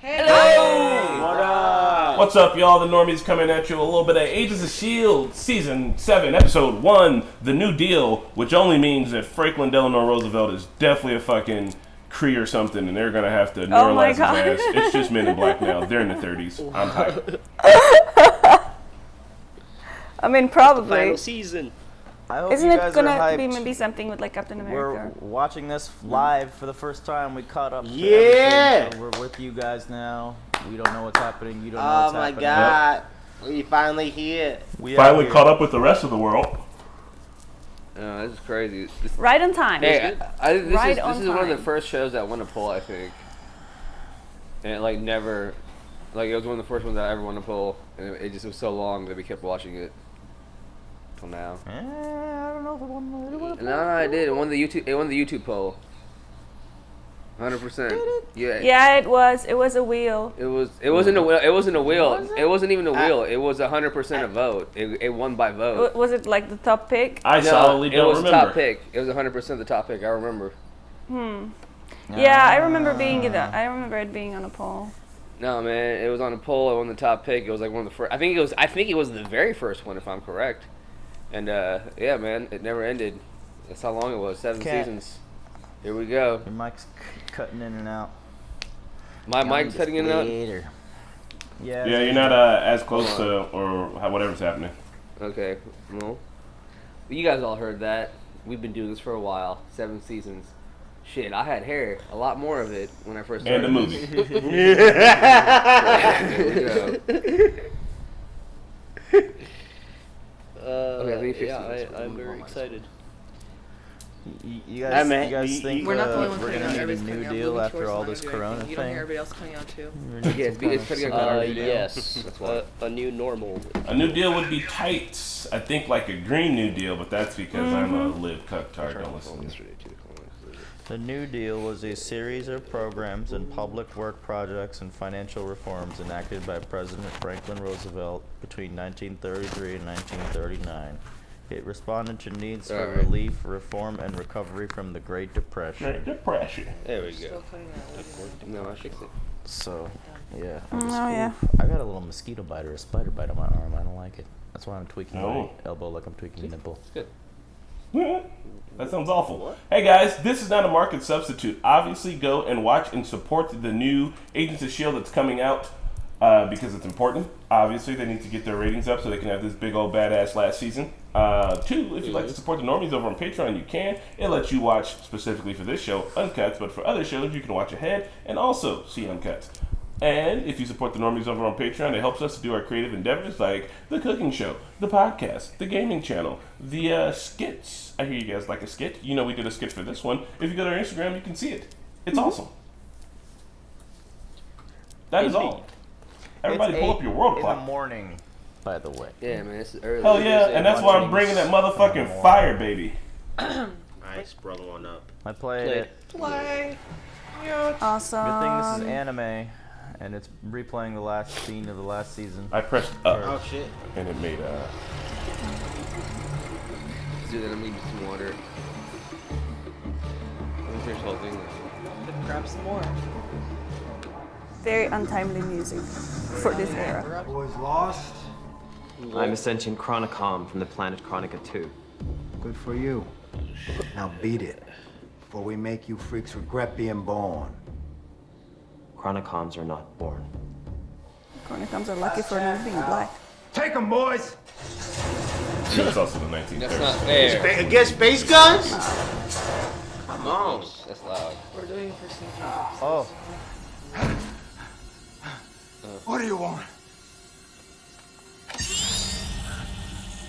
Hello! What up? What's up, y'all? The Normies coming at you a little bit of Agents of S.h.i.e.L.D. Season 7, Episode 1, The New Deal, which only means that Franklin Delano Roosevelt is definitely a fucking Cree or something, and they're going to have to neuralize his ass. It's just Men in Black now. They're in the 30s. I'm tired. I mean, probably. Final season. I hope Isn't you it guys gonna are hyped. be maybe something with like Captain America? We're watching this live for the first time. We caught up. To Yeah. everything, so we're with you guys now. We don't know what's happening. You don't know Oh what's my happening. god. We finally here. We Finally are caught up with the rest of the world. This is crazy. Right on time. Hey, this Right is on one of the time. first shows that won a poll, I think. And it never, it was one of the first ones that I ever won a poll, and it just was so long that we kept watching it till now. I don't know if it won. No, it did. It won the YouTube poll. 100%. Yeah. Yeah, it was. It was a wheel. It wasn't a wheel. It wasn't a wheel. Was it? It wasn't even a wheel. It was 100% a vote. It won by vote. Was it like the top pick? I solidly don't it was remember. the top pick. It was 100% the top pick. I remember. Yeah, I remember I remember it being on a poll. No, man, it was on a poll. It won the top pick. It was like one of the first. I think it was the very first one, if I'm correct. And yeah, man, it never ended. That's how long it was. 7 seasons. Here we go. Your mic's cutting in and out. My mic's cutting in and out. Yeah. Yeah, you're not as close to or whatever's happening. Okay, well, you guys all heard that. We've been doing this for a while. 7 seasons. Shit, I had hair. A lot more of it when I first started. And the movie. I'm very excited. You guys think We're not the only one we're coming gonna out. need a Everybody's new coming out. deal Moving after towards all not this gonna do Corona anything. You don't hear thing? everybody else coming out too. Yeah, it's pretty good. Yes. That's why. A new normal. A new deal would be tight. I think like a green new deal, but that's because I'm a live cucktard. Don't listen to me. The New Deal was a series of programs and public work projects and financial reforms enacted by President Franklin Roosevelt between 1933 and 1939. It responded to needs for relief, reform, and recovery from the Great Depression. Depression. There we go. No, I fixed it. So, yeah. Yeah. I got a little mosquito bite or a spider bite on my arm. I don't like it. That's why I'm tweaking my elbow like I'm tweaking a nipple. Good. That sounds awful. Hey guys, this is not a market substitute. Obviously, go and watch and support the new Agents of S.h.i.e.L.D. that's coming out because it's important. Obviously, they need to get their ratings up so they can have this big old badass last season. 2, if you'd like to support the Normies over on Patreon, you can. It lets you watch specifically for this show uncuts, but for other shows, you can watch ahead and also see uncuts. And if you support the Normies over on Patreon, it helps us to do our creative endeavors like the cooking show, the podcast, the gaming channel, the skits. I hear you guys like a skit. You know we did a skit for this one. If you go to our Instagram, you can see it. It's awesome. That is all. Everybody pull up your world clock. In the morning, by the way. Yeah, man, it's early. Hell yeah, and that's why I'm bringing that motherfucking fire, baby. I sprung one up. I played it. Play. Awesome. Good thing this is anime, and it's replaying the last scene of the last season. I pressed up, Oh shit. and it made Let's do that. I'm gonna get some water. Let me finish the whole thing. Grab some more. Very untimely music for this era. Boys lost? I'm Ascension Chronicom from the planet Chronica 2. Good for you. Now beat it, before we make you freaks regret being born. Chronicoms are not born. Chronicons are lucky for not being black. Take 'em, boys! It's also the 1930s. That's not fair. Against space guns? Come on. That's loud. We're doing it for some Oh, What do you want?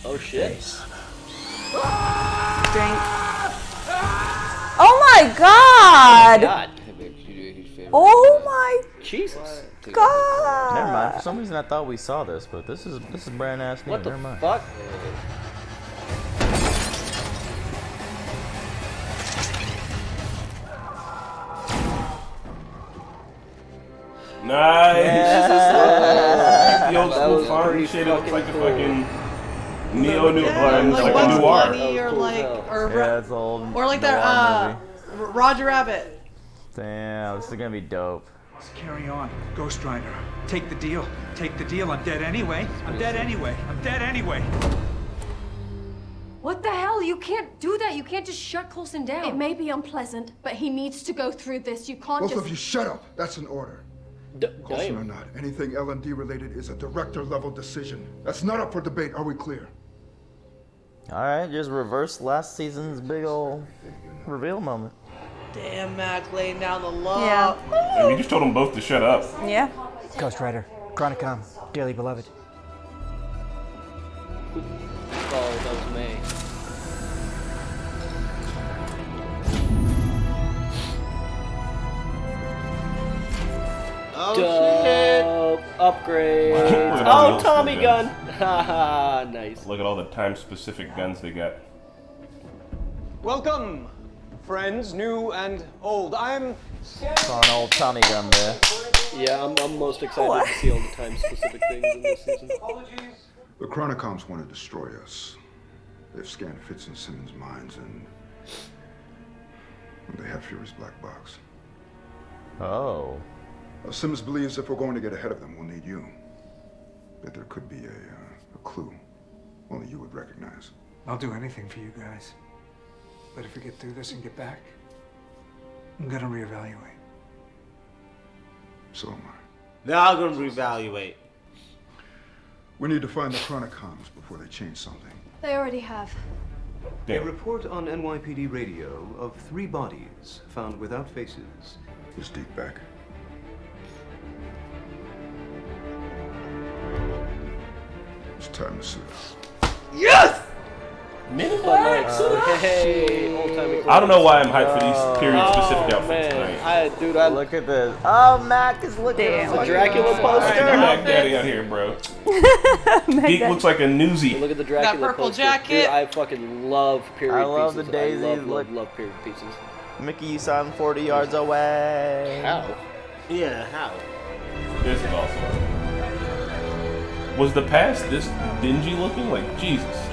Oh shit. Drink. Oh my god! God. Hey, babe, could you do a huge favor? Oh my Jesus. god! never mind. For some reason, I thought we saw this, but this is brand ass new. What the Never mind. fuck? Nice. The old That school was farm pretty shit. It looks like a fucking fucking neo-new Yeah, like like a Bugs noir. Bunny or like Yeah, it's old. or like noir that movie. Roger Rabbit. Damn, this is gonna be dope. Let's carry on. Ghost Rider, take the deal. Take the deal. I'm dead anyway. I'm dead anyway. I'm dead anyway. What the hell? You can't do that. You can't just shut Coulson down. It may be unpleasant, but he needs to go through this. You can't Both just... of you shut up. That's an order. Coulson or not, anything L&D related is a director-level decision. That's not up for debate. Are we clear? All right, just reverse last season's big ol' reveal moment. Damn, Mac laying down the law. Yeah. And you just told them both to shut up. Yeah. Ghost Rider, Chronicom, dearly beloved. Oh, that was May. Oh, shit. Upgrade. Wow. Oh, Tommy gun. Haha, nice. Look at all the time-specific guns they got. Welcome, friends, new and old. I'm... Saw an old Tommy gun there. Yeah, I'm most excited to see all the time-specific things in this season. The Chronicoms want to destroy us. They've scanned Fitz-Simmons' minds and they have Fury's black box. Oh. Simmons believes if we're going to get ahead of them, we'll need you. That there could be a clue only you would recognize. I'll do anything for you guys. But if we get through this and get back, I'm gonna reevaluate. So am I. They're all gonna reevaluate. We need to find the Chronicoms before they change something. They already have. A report on NYPD radio of 3 bodies found without faces. Is Deke back? It's time to suit up. Yes! Men in Black. Hey, old-timey I don't know why I'm hyped for these period-specific outfits man. tonight. Dude, I look at this. Oh, Mac is looking at the Dracula poster. Mac Daddy out here, bro. Deke looks like a newsie. Look at the Dracula That purple poster. jacket. Dude, I fucking love period I love pieces. the daisies. I love period pieces. Mickey, you saw him 40 yards away. How? Yeah, how? This is awesome. Was the past this dingy looking? Like, Jesus.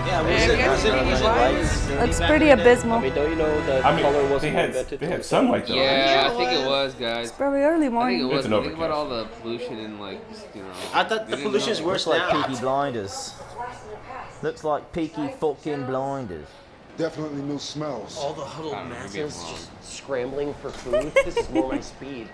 Yeah, was it It's pretty abysmal. I mean, don't you know the color wasn't invented? They had sunlight though. Yeah, I think it was, guys. It's probably early I think morning. it was. It's an Think about overcast. all the pollution and like, you know. I thought the pollution's worse Looks like now. Peaky Blinders. Looks like Peaky fucking Blinders. Definitely new smells. All the huddled masses just scrambling for food. This is more my speed.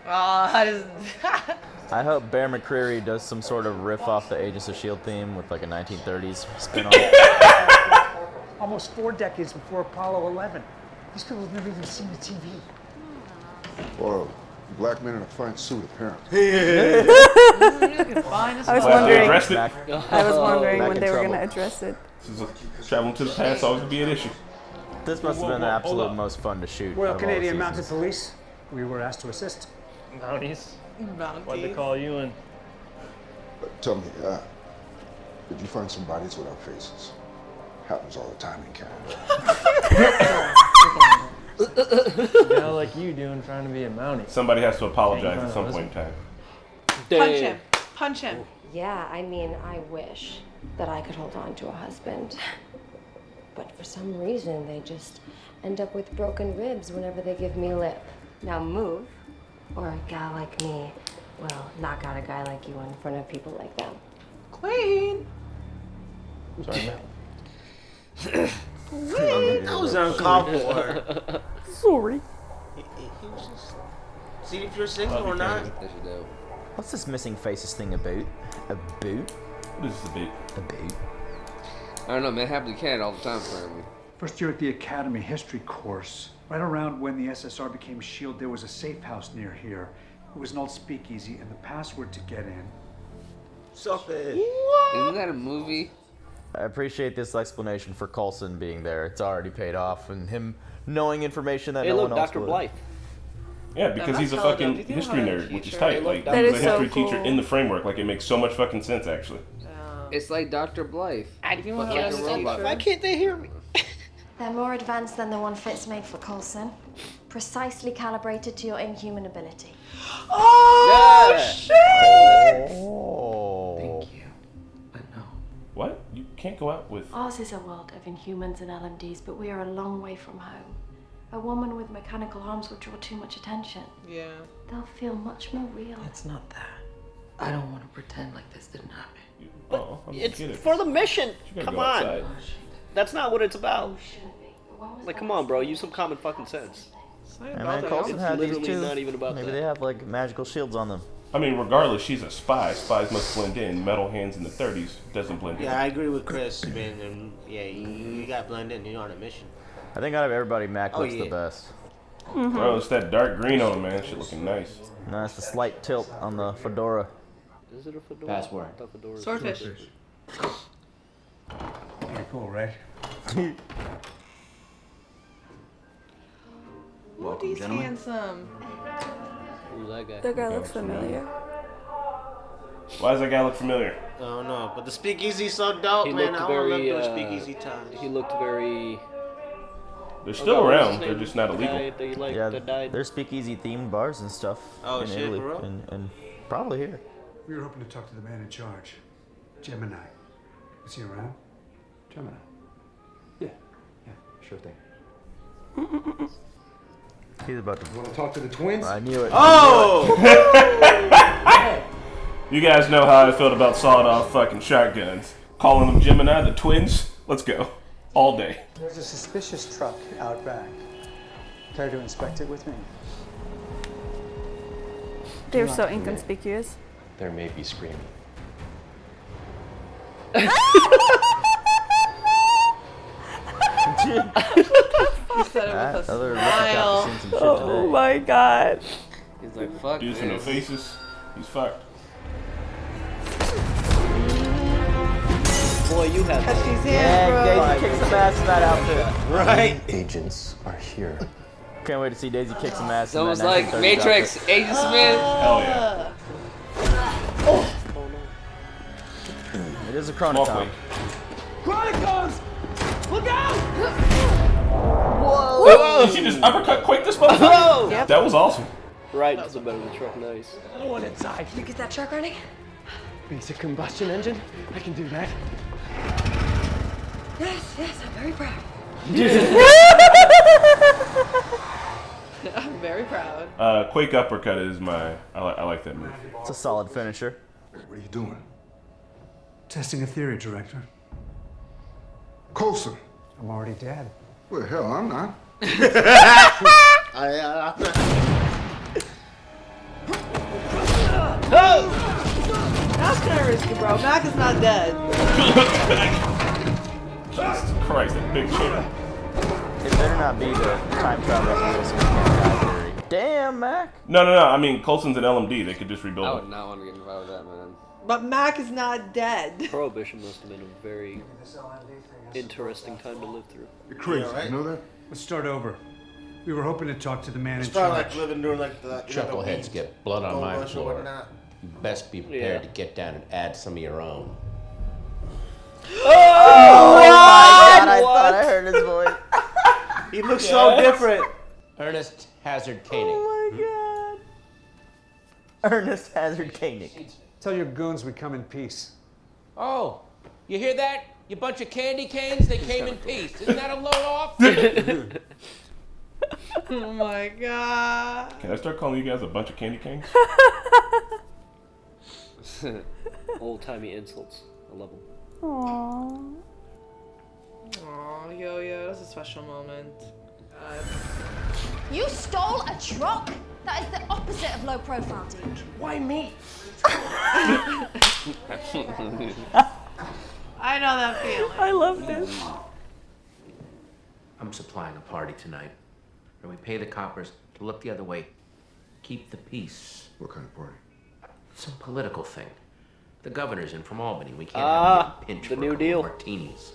I hope Bear McCreary does some sort of riff off the Agents of S.h.i.e.L.D. theme with like a 1930s spin on it. Almost 4 decades before Apollo 11. These people have never even seen the TV. Well, black men in a fine suit, apparently. I was wondering. Addressed it. I was wondering Back when in they were trouble. going to address it. Traveling to the past always be an issue. This must have been the absolute most fun to shoot. Royal of all Canadian seasons. Mounted Police. We were asked to assist. Mounties. Mounties. Why'd they call you in? Tell me, did you find some bodies without faces? Happens all the time in Canada. Now like you doing, trying to be a Mountie. Somebody has to apologize at some point in time. Punch him. Punch him. Yeah, I mean, I wish that I could hold on to a husband. But for some reason, they just end up with broken ribs whenever they give me lip. Now move, or a gal like me will knock out a guy like you in front of people like them. Queen. Sorry, man. That was uncalled for. Sorry. He was just. See if you're single or not. What's this missing faces thing about? A boot? What is this about? A boot? I don't know, man. It happens in Canada all the time, apparently. First year at the Academy history course. Right around when the SSR became S.h.i.e.L.D., there was a safe house near here. It was an old speakeasy, and the password to get in. Sophie. Isn't that a movie? I appreciate this explanation for Coulson being there. It's already paid off, and him knowing information that Hey, no look, one else Dr. would. Blythe. Yeah, because he's a fucking history nerd, which is tight. Like, That he's is a so history teacher cool. in the framework. Like, it makes so much fucking sense, actually. It's like Dr. Blythe. If you want But like a robot. Why can't they hear me? They're more advanced than the one Fitz made for Coulson. Precisely calibrated to your inhuman ability. Oh, Yeah. shit! Oh. Thank you. But no. What? You can't go out with... Ours is a world of inhumans and LMDs, but we are a long way from home. A woman with mechanical arms would draw too much attention. Yeah. They'll feel much more real. It's not that. I don't want to pretend like this didn't happen. It's for the mission. Come on. That's not what it's about. Like, come on, bro. Use some common fucking sense. And man, Coulson It's had these literally too. not even about Maybe that. they have like magical shields on them. I mean, regardless, she's a spy. Spies must blend in. Metal hands in the 30s doesn't blend in. Yeah, I agree with Chris, man. And yeah, you got to blend in. You're on a mission. I think out of everybody, Mac looks the yeah. best. Bro, it's that dark green on him, man. Shit looking nice. No, it's the slight tilt on the fedora. Is it a fedora? Password. I thought fedora was Swordfish. Pretty cool, right? Welcome, he's gentlemen. handsome. Who's that guy? The guy looks familiar. Why does that guy look familiar? I don't know, but the speakeasy's so dope, He man. looked I want to live very, those speakeasy times. He looked very... They're still what's his around. They're name? just not The illegal. guy that, like, Yeah, that died. there's speakeasy themed bars and stuff Oh, in shit, Italy, for real? and probably here. We were hoping to talk to the man in charge, Gemini. Is he around? Gemini. Yeah, sure thing. He's about to. Want to talk to the twins? I knew it. Oh! You guys know how I felt about sawed-off fucking shotguns. Calling them Gemini, the twins. Let's go. All day. There's a suspicious truck out back. Care to inspect it with me? They're so inconspicuous. There may be screaming. He said it with a Other smile. seen some shit Oh today. my god. He's like, fuck Dudes with no this. faces. He's fucked. Boy, you have... Catch these hands, Yeah, bro. Daisy kicks some ass in that outfit. Right? Agents are here. Can't wait to see Daisy kick some ass It's almost in that like 1930s Matrix, outfit. Agent Smith. Hell yeah. It is a Small chronocom. quake. Chronicles! Look out! Whoa! Did she just uppercut Quake this motherfucker? Yep. That was awesome. Right to the bed of the truck, nice. No one inside. Can you get that truck running? Basic combustion engine? I can do that. Yes, I'm very proud. I'm very proud. Quake uppercut is my... I like that move. It's a solid finisher. What are you doing? Testing a theory, Director. Coulson. I'm already dead. Well, hell, I'm not. That's kind of risky, bro. Mac is not dead. Jesus Christ, that big shit. It better not be the time travel so we can't die theory. Damn, Mac. No. I mean, Coulson's an LMD. They could just rebuild I it. would not want to get involved with that, man. But Mac is not dead. Prohibition must have been a very interesting time to live through. You're crazy, Yeah, right? you know that? Let's start over. We were hoping to talk to the man It's in probably charge. like living during like the Chuckleheads get blood on my or floor. whatnot. You best be prepared Yeah. to get down and add some of your own. Oh my god, I thought I heard his voice. He looks so different. Ernest Hazard Koenig. Oh my god. Ernest Hazard Koenig. Tell your goons we come in peace. Oh, you hear that? You bunch of candy canes? They came in peace. Isn't that a load off? Oh my god. Can I start calling you guys a bunch of candy canes? Old-timey insults. I love them. Aww. Aw, yo, that's a special moment. You stole a truck? That is the opposite of low profile, Deke. Why me? I know that feeling. I love this. I'm supplying a party tonight where we pay the coppers to look the other way, keep the peace. What kind of party? Some political thing. The governor's in from Albany. We can't have him get pinched the for New a couple Deal. martinis.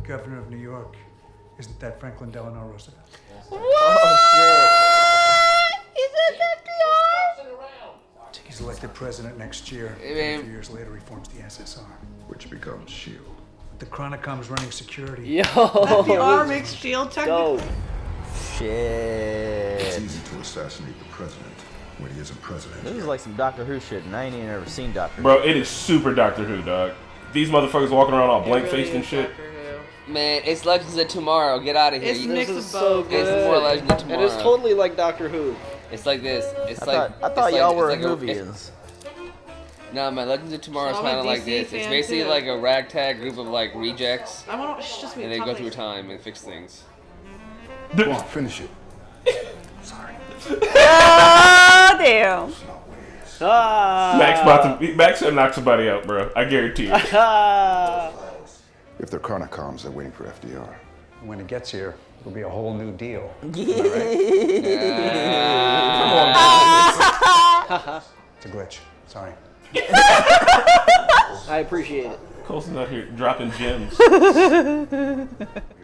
The governor of New York. Isn't that Franklin Delano Roosevelt? He's elected president next year. Hey, A few years later, he forms the SSR. Which becomes S.h.i.e.L.D. The Chronicom's running security. Yo. FDR makes S.h.i.e.L.D. Dope. technically. It's Shit. easy to assassinate the president when he isn't president. This is like some Doctor Who shit, and I ain't even ever seen Doctor Who. Bro, it is super Doctor Who, dog. These motherfuckers walking around all blank faced and shit. Man, it's Legends of Tomorrow. Get out of here. It's You- mixed This is of so both. good. It's more Legends of And Tomorrow. it's totally like Doctor Who. It's like this. It's I like. thought it's y'all like, were it's like Whovians. No, man, Legends of Tomorrow is So I'm kind a of like DC this. It's fan, basically too. like a ragtag group of like rejects, I want to just be and they top go through eight. time and fix things. Come on, finish it. Oh, damn. Max gonna knock somebody out, bro. I guarantee it. If they're Chronicoms, they're waiting for FDR. When it gets here, it'll be a whole new deal. It's a glitch. Sorry. I appreciate it. Colson's out here dropping gems. Your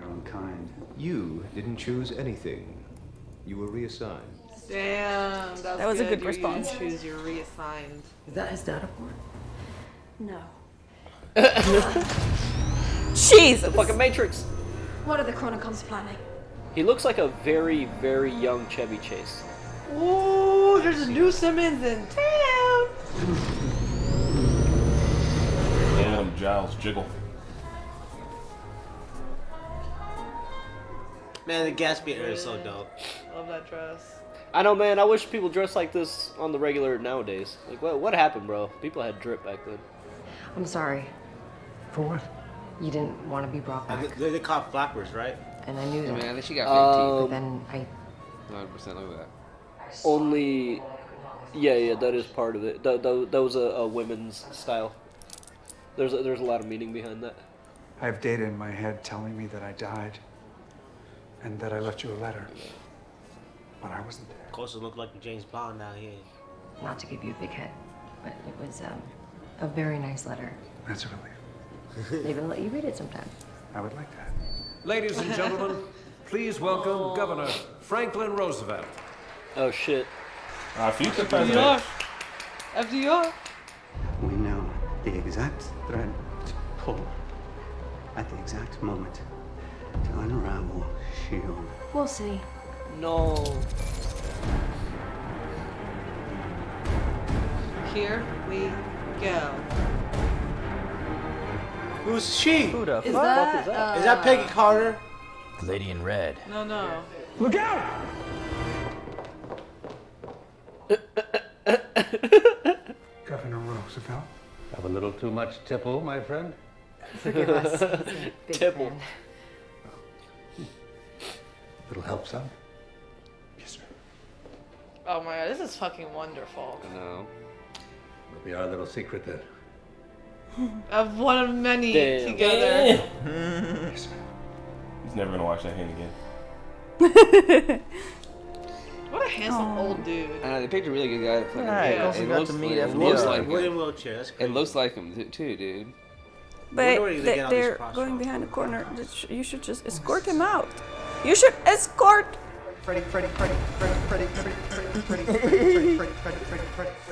own kind. You didn't choose anything. You were reassigned. Damn, That was a good response. You choose, you're reassigned. Is that his data port? No. Jesus. The fucking Matrix. What are the Chronicons planning? He looks like a very, very young Chevy Chase. Ooh, there's a new Simmons in town. Damn, Giles jiggle. Man, the Gatsby era is so dope. Love that dress. I know, man. I wish people dressed like this on the regular nowadays. Like, what happened, bro? People had drip back then. I'm sorry. For what? You didn't want to be brought back. They called flappers, right? And I knew Yeah, that. man, I think she got fake But teeth. then I 100% look at that. Only, yeah, that is part of it. That was a women's style. There's a lot of meaning behind that. I have data in my head telling me that I died and that I left you a letter. But I wasn't there. Costa look like James Bond down here. not to give you a big head, but it was a very nice letter. That's a relief. Maybe I'll let you read it sometime. I would like that. Ladies and gentlemen, please welcome Governor Franklin Roosevelt. Oh shit. Future FDR. FDR. We know the exact thread to pull at the exact moment to unravel S.h.i.e.L.D. We'll see. No. Here we go. Who's she? Who the Is fuck that, is that? Is that Peggy Carter? Lady in red. No, no. Look out! Governor Roosevelt. Have a little too much tipple, my friend? Forgive us. Big Tipple. fan. It'll help some. Yes, sir. Oh my god, this is fucking wonderful. No. It'll be our little secret then. Of one of many Damn. together. Yes, sir. He's never gonna wash that hand again. What a handsome old dude. They picked a really good guy to play. Right, Yeah, also it got looks to meet it FDR. looks like William him. Wheelchair. That's It crazy. looks like him too, dude. But where do they get all these they're props going from? behind the corner. You should just escort him out. You should escort.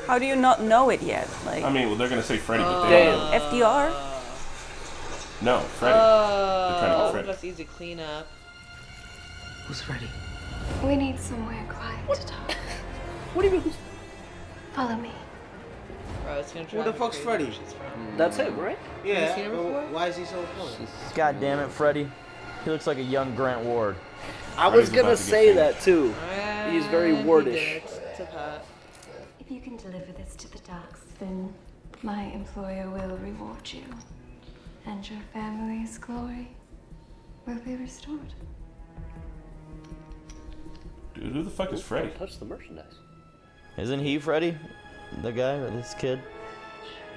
How do you not know it yet? Like I mean, well, they're gonna say Freddy, but they don't know. FDR. No, Freddy. They're trying to get Oh, Freddy. that's easy cleanup. Who's ready? We need somewhere quiet to talk. What do you mean? Follow me. Bro, it's gonna Who drive the me fuck's crazy Freddy? where she's from. That's him, right? Yeah. seen her but before? why is he so close? God damn it, Freddy. He looks like a young Grant Ward. I was Freddy's gonna about to get say finished. that too. He's very And he wardish. did it. To Pat. If you can deliver this to the docks, then my employer will reward you. And your family's glory will be restored. Dude, who the fuck is Freddy? Touch the merchandise. Isn't he Freddy? The guy with his kid?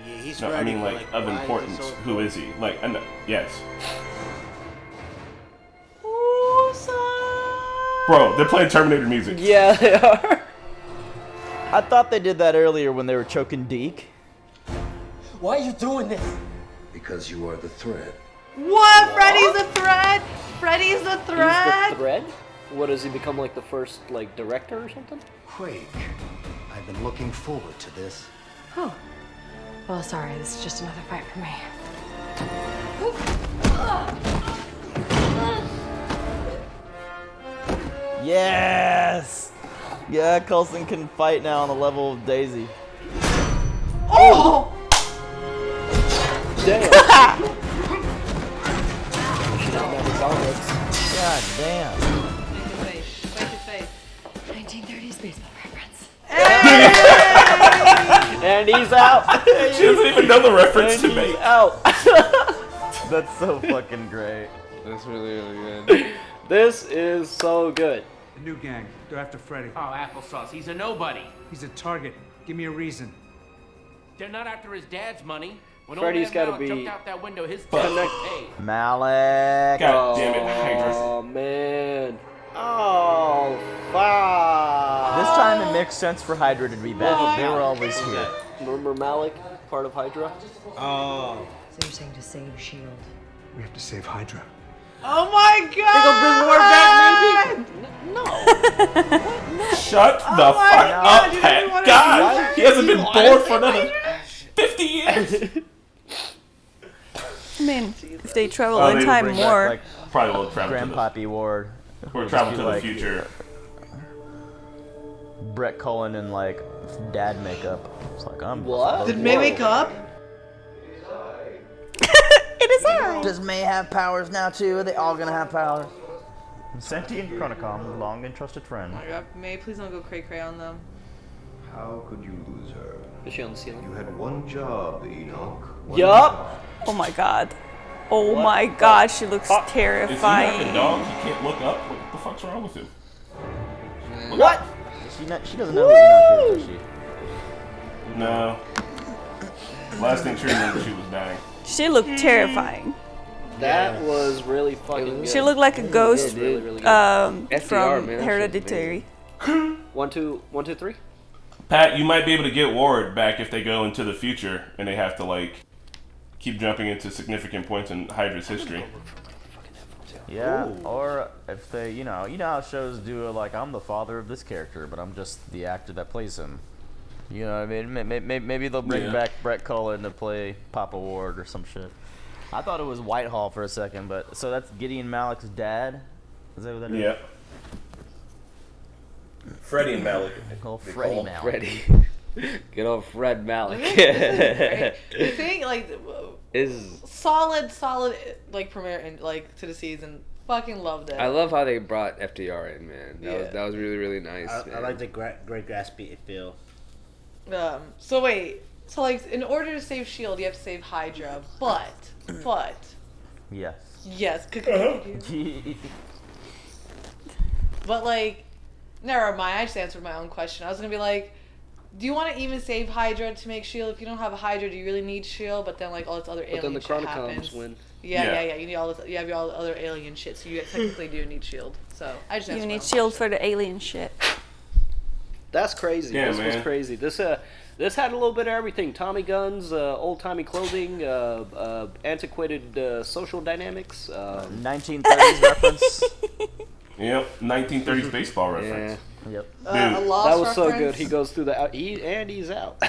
Yeah, he's No, I ready, mean but, like of why is he importance. so Who is he? Like, I know, yes, Ooh, son. bro. They're playing Terminator music. Yeah, they are. I thought they did that earlier when they were choking Deke. Why are you doing this? Because you are the thread. What? Freddy's a thread? Freddy's a He's thread? the thread? What, does he become like the first like director or something? Quake, I've been looking forward to this. Oh. Well, sorry, this is just another fight for me. Yes! Yeah, Coulson can fight now on the level of Daisy. Oh! Damn. God damn. Make your face. Make your face. 1930s baseball reference. And he's out. She doesn't even know the reference to He's make. out. That's so fucking great. That's really, really good. This is so good. The new gang. They're after Freddy. Oh, applesauce. He's a nobody. He's a target. Give me a reason. They're not after his dad's money. When Freddy's old man gotta Malik be jumped out that window, his dad paid. Malik. God damn it, Hydra. Oh, man. Oh, fuck. This time it makes sense for Hydra to be back. They were always here. Remember Malik, part of Hydra? Oh. So you're saying to save S.h.i.e.L.D. We have to save Hydra. Oh my god! They gonna bring Ward back, maybe? No. Shut the my fuck God, up, you Pat. didn't wanna God, he hasn't been bored for another 50 years. I mean, if they travel Oh, in they time bring back, more. like, probably will travel to Grandpappy Ward. We're traveling to the future. Brett Cullen in like dad makeup. It's like I'm. What? Did May wake up? It is I. Does May have powers now too? Are they all gonna have powers? Sentient Chronicom, long and trusted friend. Oh my god, May, please don't go cray-cray on them. How could you lose her? Is she on the ceiling? You had one job, Enoch. Yup. Oh my god. Oh my god, she looks If you have a terrifying. dog, you can't look up. What the fuck's wrong with him? What? She doesn't know who Enoch is, does she? No. Last thing she remembered, she was dying. She looked terrifying. That was really fucking good. She looked like a ghost Really, really good. FDR, from man, that Hereditary. 1, 2, 3. Pat, you might be able to get Ward back if they go into the future and they have to like keep jumping into significant points in Hydra's history. Yeah, Ooh. or if they, you know how shows do like I'm the father of this character, but I'm just the actor that plays him. You know what I mean? Maybe they'll bring back Brett Cullen to play Papa Ward or some shit. I thought it was Whitehall for a second, but so that's Gideon Malik's dad. Is that what that is? Yeah. Freddie and Malik. Oh, Freddie Malik. Freddie. Good old Fred Malik. The thing, like, is solid, like, premiere and like to the season. Fucking loved it. I love how they brought FDR in, man. That was really, really nice. I like the great Gatsby feel. So wait. So like, in order to save S.h.i.e.L.D., you have to save Hydra, but Yes. yes, but like, never mind. I just answered my own question. I was gonna be like, do you want to even save Hydra to make S.h.i.E.L.D.? If you don't have a Hydra, do you really need S.h.i.E.L.D.? But then like all this other alien then the shit Chronicoms happens. win. Yeah. You need all this. You have all the other alien shit, so you technically do need S.h.i.E.L.D. So I just You answered my need own S.h.i.E.L.D. for the alien shit. That's crazy. Yeah, this was man. crazy. This had a little bit of everything. Tommy guns, old-timey clothing, antiquated social dynamics. 1930s reference. Yep, 1930s baseball reference. Yep. A Dude, Lost That was so reference. good. He goes through the he's out.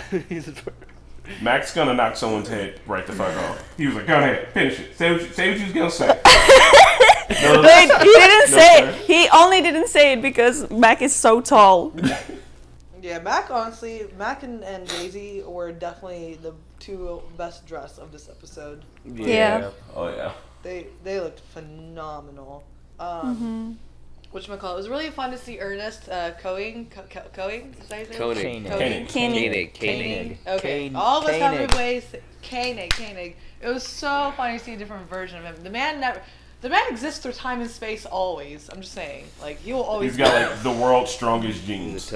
Mac's gonna knock someone's head right the fuck off. He was like, go ahead, finish it. Say what you was gonna say. No, Wait, he didn't say sir. it. He only didn't say it because Mac is so tall. Yeah, Mac, honestly, Mac and Daisy were definitely the two best dressed of this episode. Yeah. Oh yeah. They looked phenomenal. Whatchamacallit, it was really fun to see Ernest Koenig. Is that how you say it? Koenig. Okay, all of us have good ways. Koenig. It was so funny to see a different version of him. The man exists through time and space always. I'm just saying, like he will always. He's got like the world's strongest genes.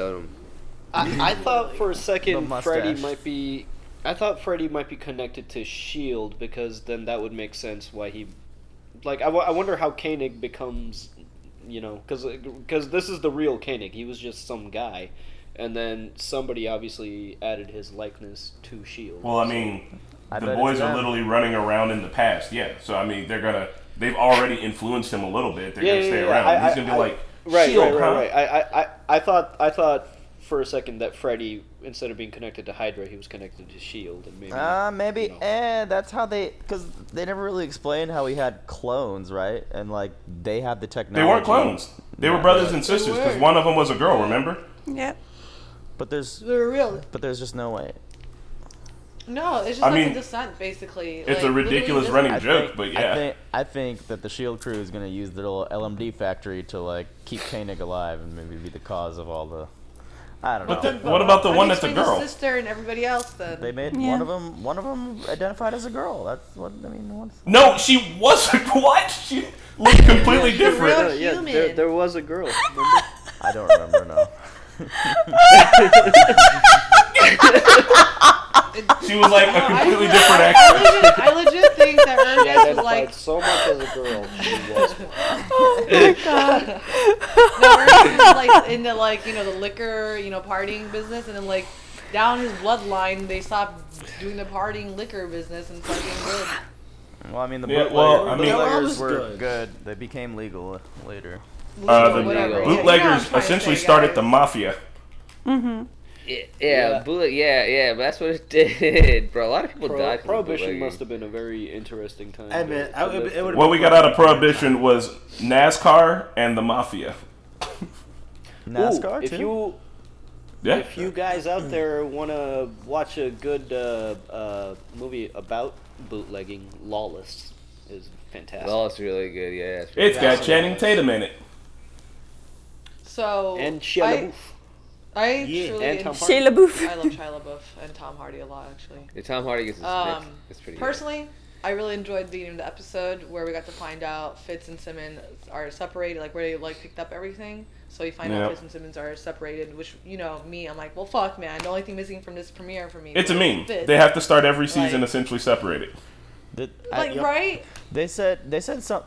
I thought for a The second Freddy mustache. might be. I thought Freddy might be connected to S.h.i.E.L.D. because then that would make sense why he. Like I wonder how Koenig becomes. You know, because this is the real Koenig. He was just some guy, and then somebody obviously added his likeness to S.h.i.E.L.D. Well, I mean, I the bet boys it's are them. literally running around in the past. Yeah, so I mean, they've already influenced him a little bit. They're gonna stay around. He's gonna be like, S.h.i.E.L.D., huh? Right. I thought for a second that Freddy, instead of being connected to Hydra, he was connected to S.h.i.E.L.D. and maybe. Maybe. That's how because they never really explained how he had clones, right? And like they have the technology. They weren't clones. They were brothers and sisters because one of them was a girl. Remember? Yep. But there's They're real. But there's just no way. No, it's just I like mean, a descent, basically. It's like, a ridiculous literally running joke, but yeah. I think that the S.h.i.e.L.D. crew is going to use their little LMD factory to like keep Koenig alive and maybe be the cause of all the. I don't know. But what about the one that's a His girl? sister and everybody else. Then They made one of them identified as a girl. That's what I mean. No, she wasn't. What? She looked completely different. Yeah, there was a girl. Remember? I don't remember. No. She was like a completely different actress. I legit think that She Ernest was identified like so much as a girl. She was. Oh my god. No, Ernest was like into like, you know, the liquor, you know, partying business, and then like down his bloodline they stopped doing the partying liquor business and started getting good. Well, I mean, the bootleggers were good. They became legal later. The bootleggers essentially started the mafia. Mm-hmm. Yeah, but that's what it did, bro. A lot of people died. Prohibition must have been a very interesting time. Hey, man, What we got out of Prohibition was NASCAR and the mafia. NASCAR too? If you guys out there want to watch a good movie about bootlegging, Lawless is fantastic. Lawless is really good, yeah. It's got Channing Tatum in it. So and Shia LaBeouf. I truly and Tom Shia LaBeouf. I love Shia LaBeouf and Tom Hardy a lot, actually. Yeah, Tom Hardy gets his mix. It's pretty personally, I really enjoyed the episode where we got to find out Fitz and Simmons are separated, like where they like picked up everything. So you find out Fitz and Simmons are separated, which, you know, me, I'm like, well, fuck, man. The only thing missing from this premiere for me. It's a meme. Fitz. They have to start every season essentially separated. Right? They said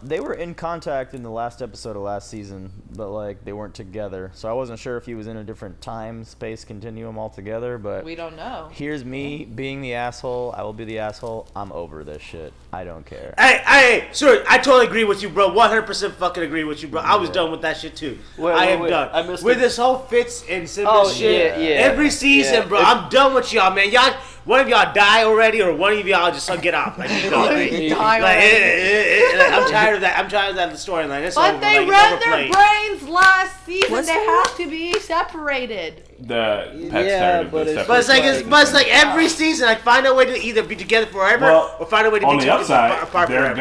they were in contact in the last episode of last season, but like they weren't together. So I wasn't sure if he was in a different time space continuum altogether. But we don't know. Here's me being the asshole. I will be the asshole. I'm over this shit. I don't care. Hey, sure, I totally agree with you, bro. 100% fucking agree with you, bro. I was done with that shit too. I am done. I missed with this whole Fitz and Simmons shit. Yeah. Every season, bro. I'm done with y'all, man. One of y'all die already, or one of y'all just get off. Like, I'm tired of that. I'm tired of that storyline. But they read their brains last season. They have to be separated. But it's like every season, I find a way to either be together forever or find a way to be together apart forever.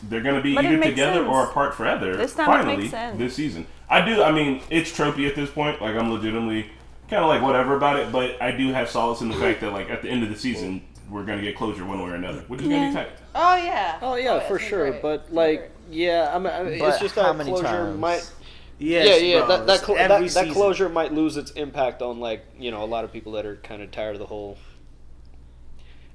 They're gonna be But it either makes together sense. or apart forever. This time it finally, makes sense. this season. I mean, it's tropey at this point. Like, I'm legitimately kind of like whatever about it, but I do have solace in the fact that like at the end of the season, we're gonna get closure one way or another, which is gonna be tight. Oh yeah. Oh yeah, for sure. Great. But like, yeah, it's just that closure might. Yes, bro, that closure might lose its impact on like, you know, a lot of people that are kind of tired of the whole.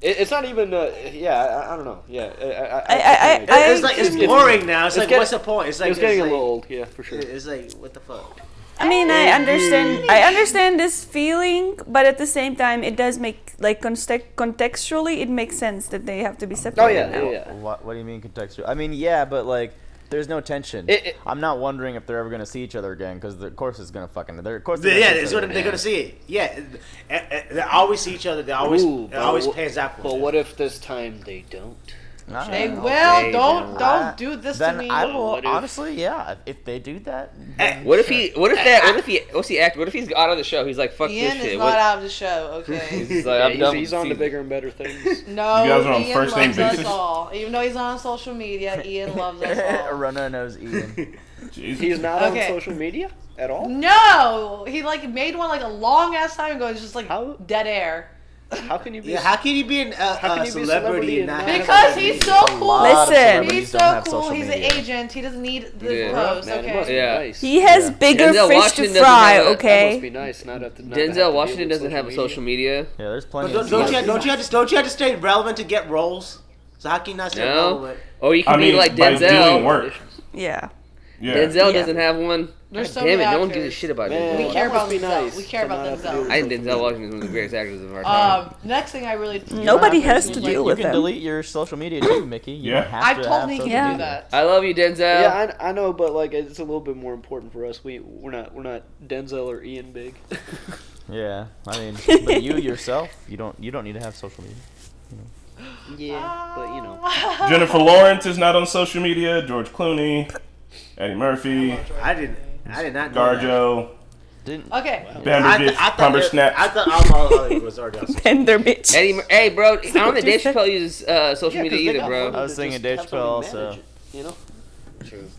It's not even. I don't know. Yeah, it's boring now. It's like, what's the point? It's like it's getting a little old. Yeah, for sure. It's like, what the fuck. I mean, I understand this feeling, but at the same time, it does make like contextually, it makes sense that they have to be separated. Yeah. What do you mean contextual? I mean, yeah, but like, there's no tension. I'm not wondering if they're ever gonna see each other again, because of course it's gonna fucking. Of course. They're gonna see it. Yeah, they always see each other. They always pans out for. But what if this time they don't? They will. Don't do this to me. Then I will honestly, yeah. If they do that, what if he's out of the show? He's like, fuck Ian this shit. is not out of the show. Okay. He's like, I'm done. He's on to bigger and better things. No, you guys are on Ian first name loves us basis. all. Even though he's not on social media, Ian loves us all. Rona knows Ian. He's not on social media at all. No, he like made one like a long ass time ago. It's just like dead air. How can you be? How can you be a celebrity and not? Because he's so cool. Listen, he's so cool. He's an agent. He doesn't need the post. Man, okay. it must be nice. He has bigger fish to fry. That Okay. must be nice. Denzel Washington doesn't have a social media. Yeah, there's plenty. Don't you have to stay relevant to get roles? So how can you not stay relevant? Or you can be like Denzel. Doing work. Yeah. Denzel doesn't have one. There's so damn many it, no one actors. gives a shit about Man, Denzel. We care about be Denzel. nice We care about Denzel. I think Denzel Washington is one of the greatest actors of our time. Next thing I really Nobody has to deal with You can them. delete your social media too, Mickey. You don't have I've to told have Nikki social to do media. that. I love you, Denzel. Yeah, I know, but like it's a little bit more important for us. We're not Denzel or Ian big. Yeah, I mean, but you yourself, you don't need to have social media. Yeah, but you know. Jennifer Lawrence is not on social media. George Clooney, Eddie Murphy, I did not know Garjo. Okay. Pumper Snap. I thought Alma Hollywood was already on social media. Bender bitch. Hey, bro, I don't think Dave Chappelle uses social media either, bro. I was thinking Dave Chappelle also. You know? True.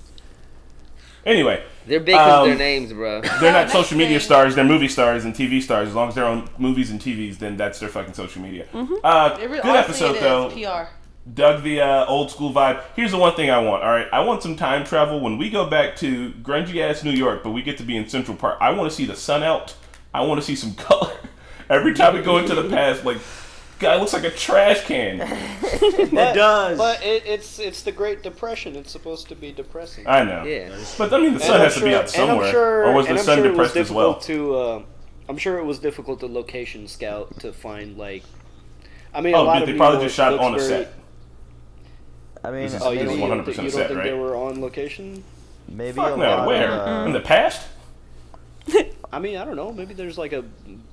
Anyway. They're big because of their names, bro. They're not social media stars. They're movie stars and TV stars. As long as they're on movies and TVs, then that's their fucking social media. Good episode, though. PR. Dug the old school vibe. Here's the one thing I want. All right, I want some time travel when we go back to grungy ass New York, but we get to be in Central Park. I want to see the sun out. I want to see some color. Every time we go into the past, like, guy looks like a trash can. It does. But it's the Great Depression. It's supposed to be depressing. I know. Yeah. But I mean, the sun has to be out somewhere. Or was the sun depressed as well? I'm sure it was difficult to location scout to find, like, I mean, a lot of they probably just shot on a set. I mean, you don't think set, they right? were on location? Maybe Fuck no, where? In the past? I mean, I don't know. Maybe there's like a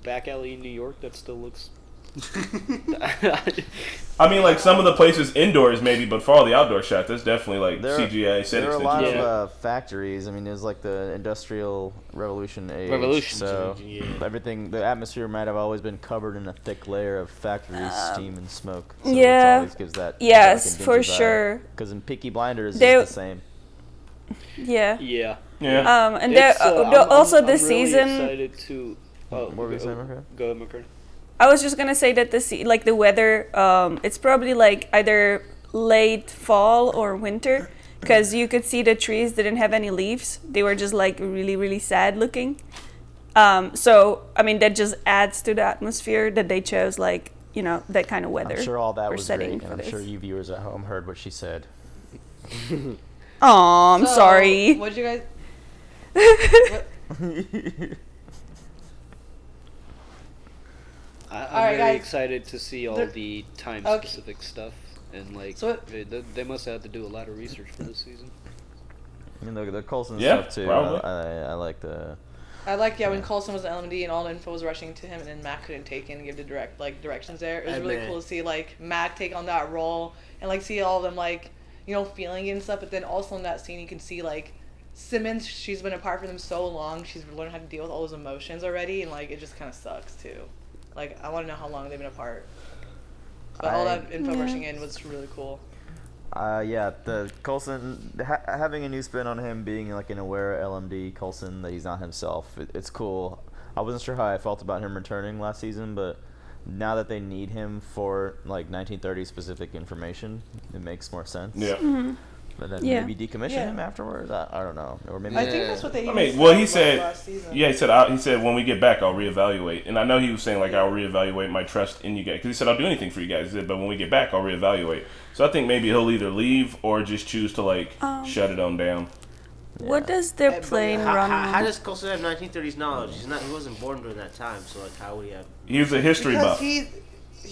back alley in New York that still looks. I mean, like some of the places indoors, maybe, but for all the outdoor shots, that's definitely like CGI set There are a extensions. lot of factories. I mean, it was like the Industrial Revolution age. So everything, the atmosphere might have always been covered in a thick layer of factory steam and smoke. So it always gives that. Yes, for sure. Because in Peaky Blinders, it's the same. Yeah. Yeah. Yeah. And also this I'm really season. Excited to. What were you saying, McCurdy? Go ahead, McCurdy. I was just gonna say that the weather, it's probably like either late fall or winter, because you could see the trees didn't have any leaves. They were just like really, really sad looking. So I mean that just adds to the atmosphere that they chose, like, you know, that kind of weather. I'm sure all that was great, setting and I'm sure you viewers at home heard what she said. Aw, I'm sorry. What'd you guys? I'm right, very guys. excited to see all the time-specific stuff, and like they must have had to do a lot of research for this season. You know, the Coulson Yeah, stuff too. probably. I like the. I like when Coulson was at LMD and all the info was rushing to him, and then Mac couldn't take it and give the directions there. It was really cool to see like Mac take on that role and like see all of them like, you know, feeling it and stuff. But then also in that scene you can see like Simmons, she's been apart from them so long, she's learned how to deal with all those emotions already, and like it just kind of sucks too. Like I want to know how long they've been apart. But all that info rushing in was really cool. Yeah, the Coulson having a new spin on him being like an aware LMD Coulson that he's not himself. It's cool. I wasn't sure how I felt about him returning last season, but now that they need him for like 1930 specific information, it makes more sense. Yeah. Mm-hmm. But then maybe decommission him afterwards. I don't know, or maybe. I think that's what they. He said. Last season. Yeah, he said when we get back, I'll reevaluate. And I know he was saying like I'll reevaluate my trust in you guys, because he said I'll do anything for you guys. But when we get back, I'll reevaluate. So I think maybe he'll either leave or just choose to like shut it on down. What does their plane run on? How does Coulson have 1930s knowledge? He wasn't born during that time, so like how would he have? He was a history buff. He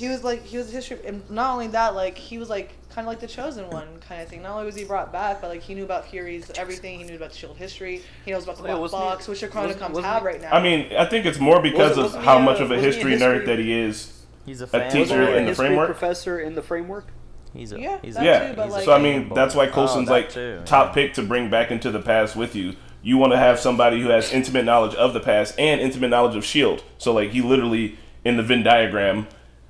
was history, and not only that, like he was like kind of like the chosen one kind of thing. Not only was he brought back, but like he knew about Fury's everything. He knew about the S.h.i.e.L.D. history. He knows about the Black Box, which the Chronicons have right now. I mean, I think it's more because of how much of a history nerd that he is. He's a teacher in the framework. Professor in the framework. He's too, but like, so I mean, that's why Coulson's top pick to bring back into the past with you. You want to have somebody who has intimate knowledge of the past and intimate knowledge of S.h.i.E.L.D. So like he literally in the Venn diagram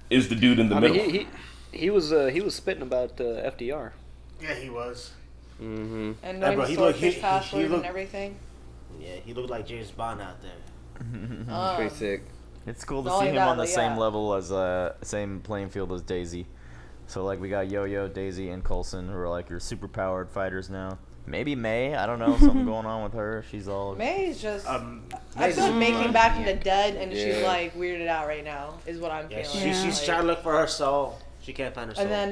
is the dude in the middle. Mean, he was spitting about FDR. Yeah, he was. Mm-hmm. And knowing the swordfish password and everything. Yeah, he looked like James Bond out there. Pretty sick. It's cool to see him on the same level as same playing field as Daisy. So like we got Yo-Yo, Daisy, and Coulson who are like your super powered fighters now. Maybe May, I don't know, something going on with her. She's all. May's just. I feel like May came back from the dead and she's like weirded out right now. Is what I'm feeling. She's trying to look for her soul. She can't find her soul. And then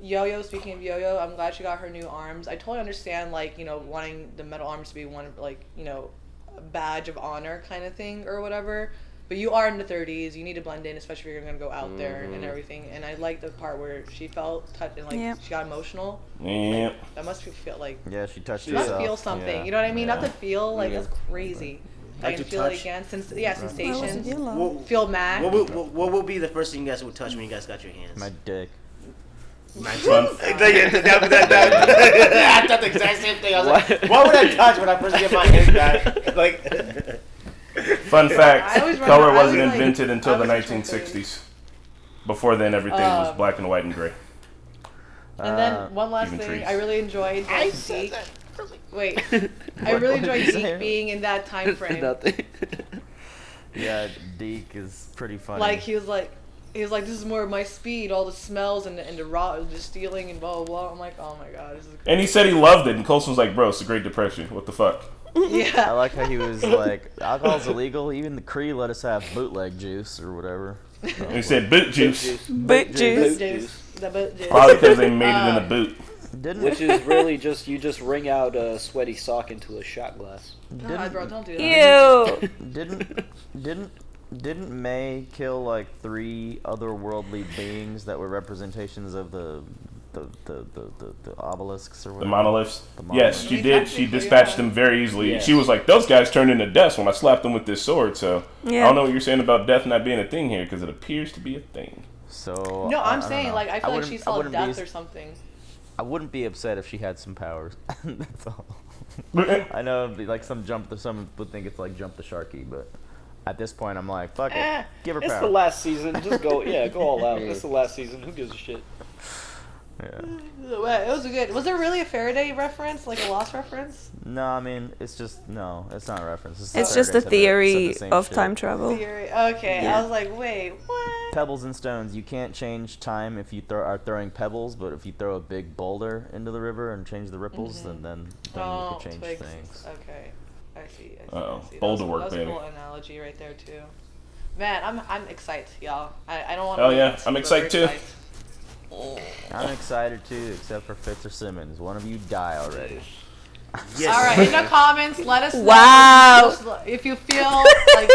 Yo-Yo. Speaking of Yo-Yo, I'm glad she got her new arms. I totally understand like wanting the metal arms to be one like a badge of honor kind of thing or whatever. But you are in the 30s. You need to blend in, especially if you're gonna go out there and everything. And I like the part where she felt touched and like she got emotional. Yeah. Like, that must feel like. Yeah, she touched She herself. must feel something. Yeah. You know what I mean? Not to feel like that's crazy. I can feel touch? it again. Sensations. Feel mad. What will be the first thing you guys would touch when you guys got your hands? My dick. My fun. I thought the exact same thing. I was like, what would I touch when I first get my hands back? Like. Fun fact: color wasn't like- invented until I the was 1960s. Before then, everything was black and white and gray. And then one last even thing, trees. I really enjoyed Zeke. Wait, I really enjoyed Zeke being in that time frame. Nothing. Yeah, Deke is pretty funny. Like he was like, this is more of my speed. All the smells and the raw, the stealing and blah blah blah. I'm like, oh my god, this is. And he said he loved it, and Coulson was like, "Bro, it's the Great Depression. What the fuck?" Yeah. I like how he was like, alcohol's illegal. Even the Cree let us have bootleg juice or whatever. So, He said boot juice. Boot juice. The boot juice. Probably because they made it in a boot. Which is really just you just wring out a sweaty sock into a shot glass. No, bro, don't do that. Ew. Didn't May kill like 3 otherworldly beings that were representations of the obelisks or whatever? The monoliths? The Yes, she did. She dispatched them very easily. Yeah. She was like, those guys turned into dust when I slapped them with this sword. So Yeah. I don't know what you're saying about death not being a thing here, because it appears to be a thing. So No, I'm I saying don't like know. I feel like wouldn't- she I saw wouldn't death be- or something. I wouldn't be upset if she had some powers. That's all. I know it'd be like some would think it's like jump the sharky, but at this point I'm like, fuck it, give her It's power. the last season. Just go all out. It's the last season. Who gives a shit? Yeah. It was good. Was it really a Faraday reference, like a Lost reference? No, I mean it's not a reference. It's just a theory of time travel. Theory. Okay, Yeah. I was like, wait, what? Pebbles and stones. You can't change time if you are throwing pebbles, but if you throw a big boulder into the river and change the ripples, then you can change twigs. things. Okay, I see. Uh-oh. I see. Boulder That work, was a baby. cool analogy right there too. Man, I'm excited, y'all. I don't want. Oh yeah, I'm excited too. I'm excited too, except for Fitz-simmons. One of you die already. Yes. All right, in the comments, let us know Wow. if you feel like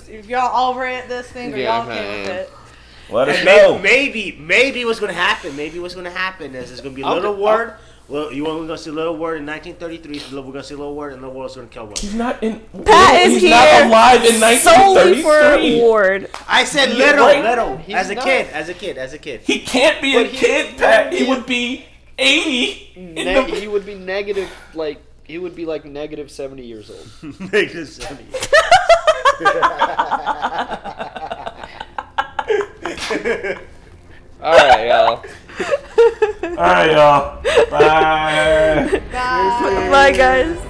if y'all over it, this thing, or y'all okay with it. Let us And know. Maybe what's gonna happen. Maybe what's gonna happen is there's gonna be a little word. Well, we're gonna see a little word in 1933. So we're gonna see a little word, and the world's gonna kill one. He's not in. Pat is he's here not alive in solely for 1933. Ward. I said You're little, right. little. He's As a not. kid, as a kid, as a kid. He can't be a kid, Pat. He would be 80. He would be negative, like he would be like negative 70 years old. Negative 70. All right, y'all. All right, y'all. Bye. Bye, guys.